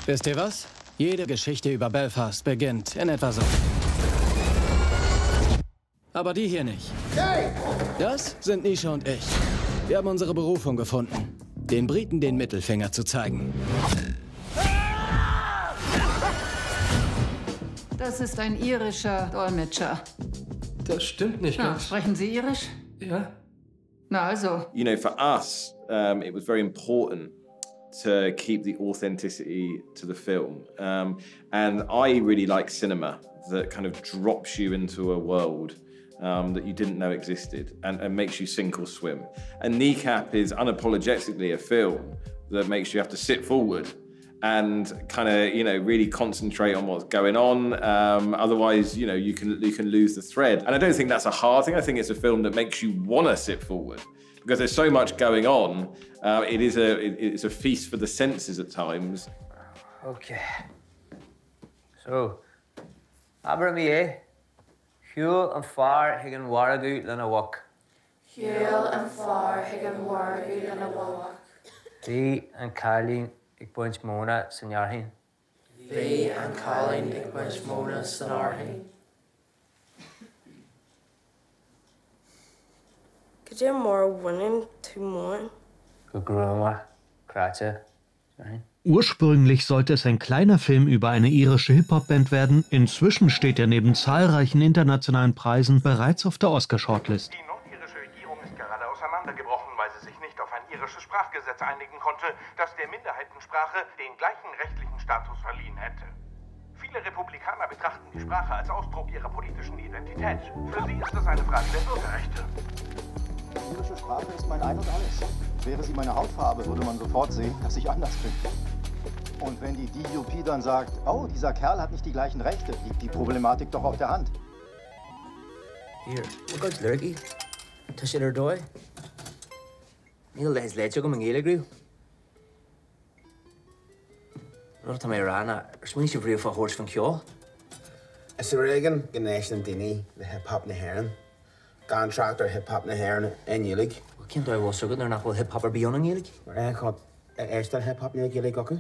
Wisst ihr was? Jede Geschichte über Belfast beginnt in etwa so. Aber die hier nicht. Das sind Nisha und ich. Wir haben unsere Berufung gefunden, den Briten den Mittelfinger zu zeigen. Das ist ein irischer Dolmetscher. Das stimmt nicht ganz. Sprechen Sie Irisch? Ja. Na also. You know, for us, it was very important to keep the authenticity to the film. And I really like cinema that kind of drops you into a world that you didn't know existed and makes you sink or swim. And Kneecap is unapologetically a film that makes you have to sit forward and kind of, you know, really concentrate on what's going on. Otherwise, you know, you can lose the thread. And I don't think that's a hard thing. I think it's a film that makes you want to sit forward because there's so much going on. It's a feast for the senses at times. Okay. So, aber me, Hugh and far higgin wahre gut lana walk. Hugh and far higgin wahre gut lana walk. Thee and Carleen ik bunch mona senjarhin. Thee and Carleen ik bunch mona senjarhin. Could you more winning to more? Groma, Kratze. Ursprünglich sollte es ein kleiner Film über eine irische Hip-Hop-Band werden. Inzwischen steht er neben zahlreichen internationalen Preisen bereits auf der Oscar-Shortlist. Die nordirische Regierung ist gerade auseinandergebrochen, weil sie sich nicht auf ein irisches Sprachgesetz einigen konnte, das der Minderheitensprache den gleichen rechtlichen Status verliehen hätte. Viele Republikaner betrachten die Sprache als Ausdruck ihrer politischen Identität. Für sie ist es eine Frage der Bürgerrechte. Die irische Sprache ist mein Ein und Alles. Wäre sie meine Hautfarbe, würde man sofort sehen, dass ich anders bin. Und wenn die DUP dann sagt, oh, dieser Kerl hat nicht die gleichen Rechte, liegt die Problematik doch auf der Hand. Hier, wo geht's lurky? Tush it or doy? Neil les lecho go mangela grew. Rot am Irana, swing you free for horse from Kyo. Is the Reagan, Ganesh and Dini, the hip hop na heron. Contractor hip hop na heron in Ulig. What can't I was so good they're not hip hop or beyond in Ulig? Where I caught Esther hip hop na Ulig Goku.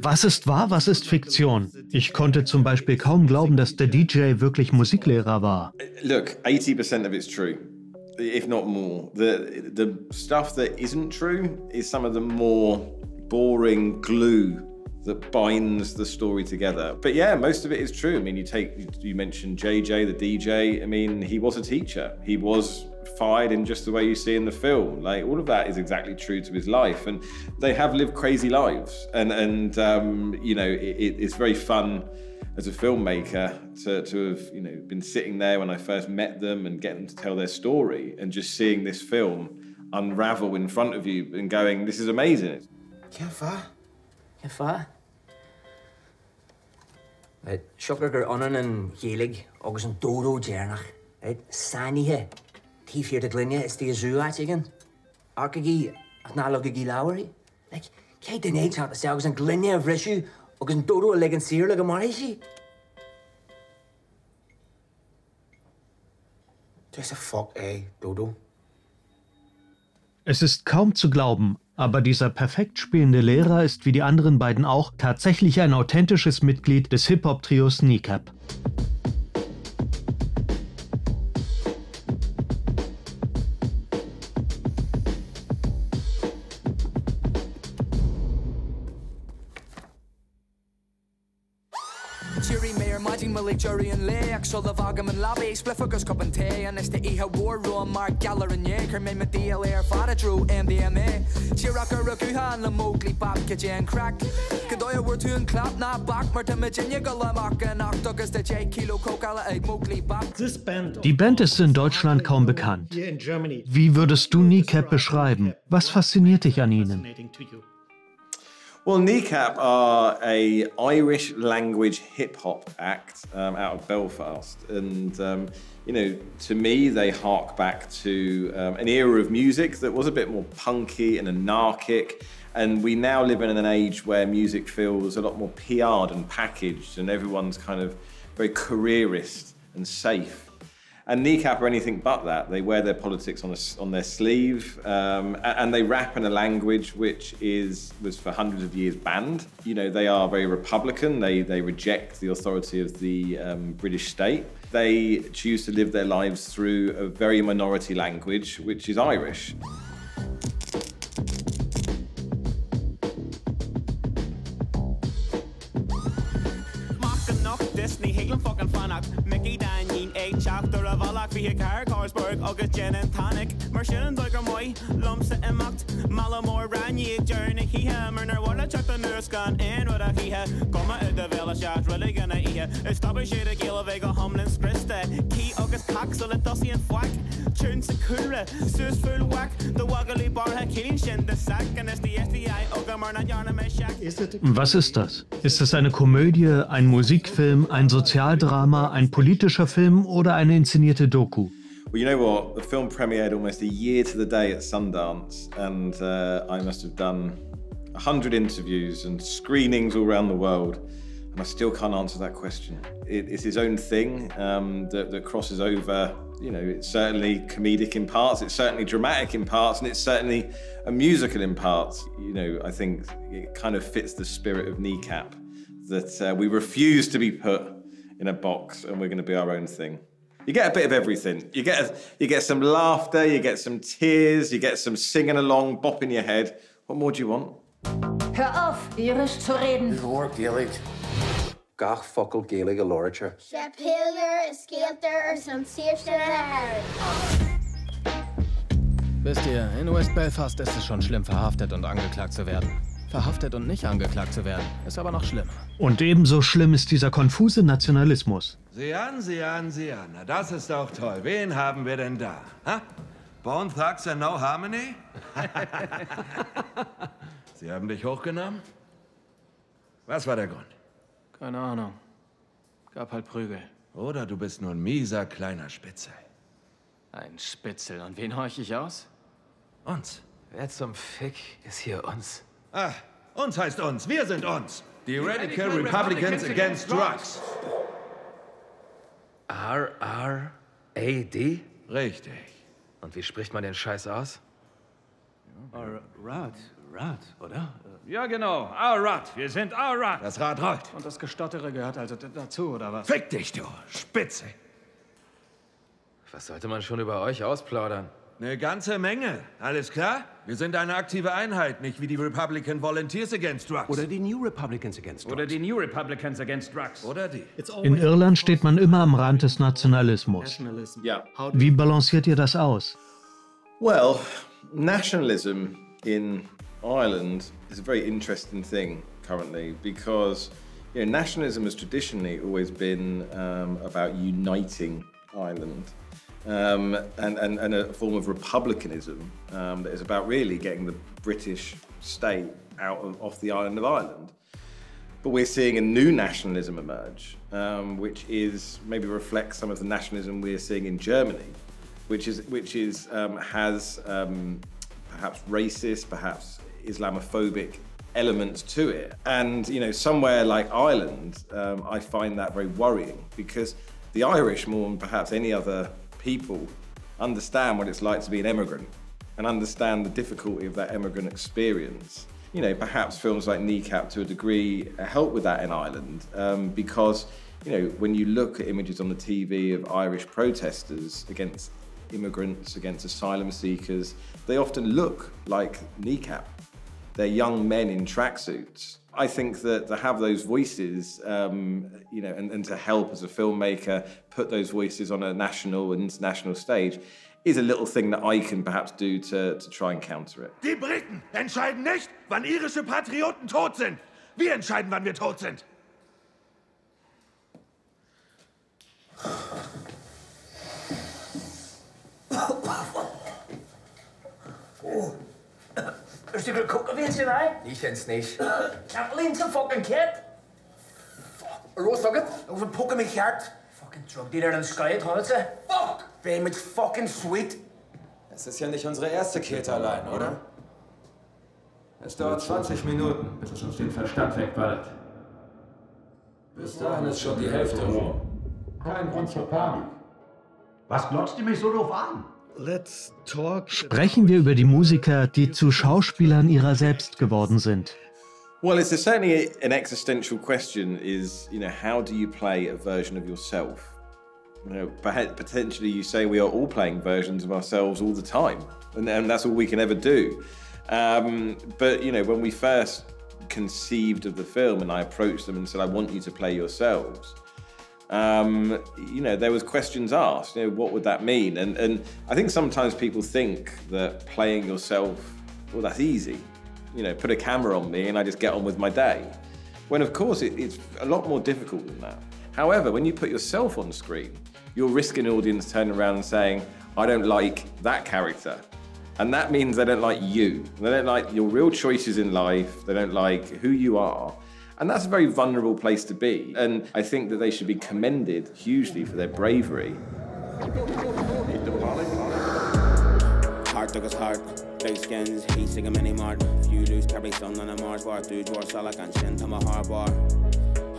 Was ist wahr, was ist Fiktion? Ich konnte zum Beispiel kaum glauben, dass der DJ wirklich Musiklehrer war. Look, 80% of it's true, if not more. The stuff that isn't true is some of the more boring glue that binds the story together. But yeah, most of it is true. I mean, you mentioned JJ, the DJ. I mean, he was a teacher. He was fired in just the way you see in the film. Like, all of that is exactly true to his life. And they have lived crazy lives. And you know, it's very fun as a filmmaker to have, you know, been sitting there when I first met them and getting them to tell their story and just seeing this film unravel in front of you and going, this is amazing. Kefa? Right, Sugar gur onan and Yelig, agus an dodo jernach. Right, Sanihe. Tífir de glynne is die zoo uit again. Arkagi, achnalogagi lowery. Like, kijk de neig had the agus an glynne of rishu, agus an dodo a legan seer like a marishi. Just a fuck, Dodo. Es ist kaum zu glauben, aber dieser perfekt spielende Lehrer ist wie die anderen beiden auch tatsächlich ein authentisches Mitglied des Hip-Hop-Trios Kneecap. Jury and lake, so the vagam and lobby, spliffers cup and tea, and it's the Iha war room, Mark Galler and Yaker, made me deal air, Father Drew, MDMA, Chiraka Rakuhan, the Mowgli, Babka, and Crack, Kadoya were to and clap, not back, Martin Virginia, Galamak, and Octopus, the J Kilo Kokala, Mowgli, Bab. Die Band ist in Deutschland kaum bekannt. Wie würdest du Kneecap beschreiben? Was fasziniert dich an ihnen? Well, Kneecap are a Irish language hip-hop act out of Belfast. And, you know, to me, they hark back to an era of music that was a bit more punky and anarchic. And we now live in an age where music feels a lot more PR'd and packaged, and everyone's kind of very careerist and safe. And Kneecap are anything but that. They wear their politics on their sleeve, and they rap in a language which was for hundreds of years banned. You know, they are very Republican. They reject the authority of the British state. They choose to live their lives through a very minority language, which is Irish. Was ist das? Ist es eine Komödie, ein Musikfilm, ein Sozialdrama, ein politischer Film oder eine inszenierte Doku? Well, you know what? The film premiered almost a year to the day at Sundance, and I must have done 100 interviews and screenings all around the world, and I still can't answer that question. It's his own thing that crosses over. You know, it's certainly comedic in parts, it's certainly dramatic in parts, and it's certainly a musical in parts. You know, I think it kind of fits the spirit of Kneecap, that we refuse to be put in a box and we're going to be our own thing. You get a bit of everything. You get some laughter, you get some tears, you get some singing along, bopping your head. What more do you want? Hör auf, irisch zu reden. Lord Gaelic. Gach focal Gaelic literature. Shapilder, Skater, sensational. Wisst ihr, in West Belfast ist es schon schlimm, verhaftet und angeklagt zu werden. Verhaftet und nicht angeklagt zu werden, ist aber noch schlimmer. Und ebenso schlimm ist dieser konfuse Nationalismus. Sieh an, sieh an, sieh an. Na, das ist doch toll. Wen haben wir denn da? Ha? Bone Thugs and No Harmony? Sie haben dich hochgenommen? Was war der Grund? Keine Ahnung. Gab halt Prügel. Oder du bist nur ein mieser kleiner Spitzel. Ein Spitzel. Und wen horch ich aus? Uns. Wer zum Fick ist hier uns? Ah, uns heißt uns. Wir sind uns. Die Radical Republicans Against Drugs. R-R-A-D? Richtig. Und wie spricht man den Scheiß aus? Rad, oder? Ja, genau. Our Rad. Wir sind Our Rad. Das Rad rollt. Und das Gestottere gehört also dazu, oder was? Fick dich, du Spitze. Was sollte man schon über euch ausplaudern? Eine ganze Menge. Alles klar? Wir sind eine aktive Einheit, nicht wie die Republican Volunteers Against Drugs. Oder die New Republicans Against Drugs. Oder die New Republicans Against Drugs. Oder die. In Irland steht man immer am Rand des Nationalismus. Yeah. Wie balanciert ihr das aus? Well, nationalism in Ireland is a very interesting thing currently because nationalism has traditionally always been about uniting Ireland and a form of republicanism that is about really getting the British state off the island of Ireland. But we're seeing a new nationalism emerge, which maybe reflects some of the nationalism we're seeing in Germany, which has perhaps racist, perhaps Islamophobic elements to it. And somewhere like Ireland, I find that very worrying because the Irish, more than perhaps any other people, understand what it's like to be an immigrant and understand the difficulty of that immigrant experience. Perhaps films like Kneecap to a degree help with that in Ireland because, when you look at images on the TV of Irish protesters against immigrants, against asylum seekers, they often look like Kneecap. They're young men in tracksuits. I think that to have those voices, and to help as a filmmaker put those voices on a national and international stage is a little thing that I can perhaps do to try and counter it. Die Briten entscheiden nicht, wann irische Patrioten tot sind. Wir entscheiden, wann wir tot sind. Is die gekocht of iets, hè? Ich kenn's nicht. Kathleen, some fucking kid. Los, sag het. Over een pokken met hart. Fucking drug dealer in Sky, hoort ze. Fuck! Ben met fucking sweet. Das ist ja nicht unsere erste Kette allein, oder? Es dauert 20 Minuten, bis es uns den Verstand wegballert. Bis dahin ist schon die Hälfte rum. Kein Grund zur Panik. Was glotzt ihr mich so doof an? Sprechen wir über die Musiker, die zu Schauspielern ihrer selbst geworden sind. Well, it's certainly an existential question is, how do you play a version of yourself? Potentially you say we are all playing versions of ourselves all the time, and that's all we can ever do. But, when we first conceived of the film and I approached them and said, I want you to play yourselves, there was questions asked, what would that mean? And I think sometimes people think that playing yourself, well, that's easy. Put a camera on me and I just get on with my day. When of course it's a lot more difficult than that. However, when you put yourself on screen, you're risking an audience turning around and saying, I don't like that character. And that means they don't like you. They don't like your real choices in life. They don't like who you are. And that's a very vulnerable place to be. And I think that they should be commended hugely for their bravery. Hard dog is hard, big skins, he's singing many more. Few loose carry son on a Mars bar, through drawer salak and shin to my hard bar.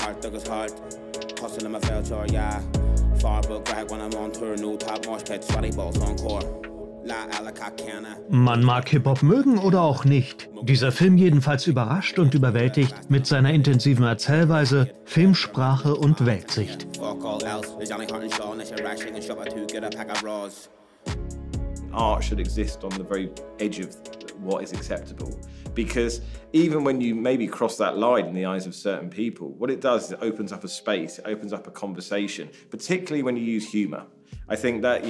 Hard dog is hard, hustle in my felcher, yeah. Far but greg when I'm on tour, no top mosh pit, sweaty balls on core. Man mag Hip-Hop mögen oder auch nicht. Dieser Film jedenfalls überrascht und überwältigt mit seiner intensiven Erzählweise, Filmsprache und Weltsicht. Art should exist on the very edge of what is acceptable. Because even when you maybe cross that line in the eyes of certain people, what it does is it opens up a space, it opens up a conversation, particularly when you use humor. I think that,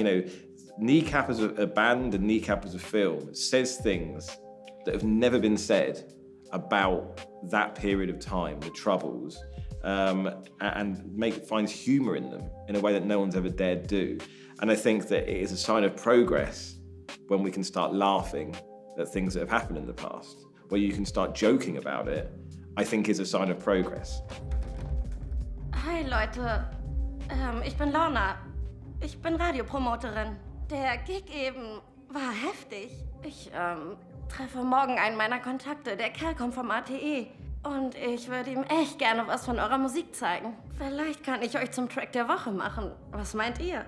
Kneecap as a band and Kneecap as a film says things that have never been said about that period of time, the Troubles, and finds humour in them in a way that no one's ever dared do. And I think that it is a sign of progress when we can start laughing at things that have happened in the past, where you can start joking about it, I think is a sign of progress. Hi Leute, ich bin Lorna. Ich bin Radiopromoterin. Der Gig eben war heftig. Ich treffe morgen einen meiner Kontakte. Der Kerl kommt vom ATE. Und ich würde ihm echt gerne was von eurer Musik zeigen. Vielleicht kann ich euch zum Track der Woche machen. Was meint ihr?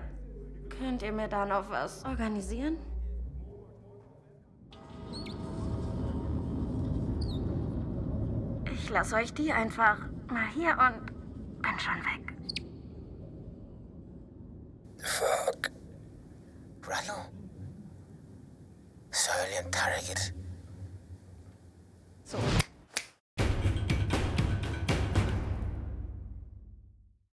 Könnt ihr mir da noch was organisieren? Ich lasse euch die einfach mal hier und bin schon weg. Fuck. Rallo. Söyleyeyim Target.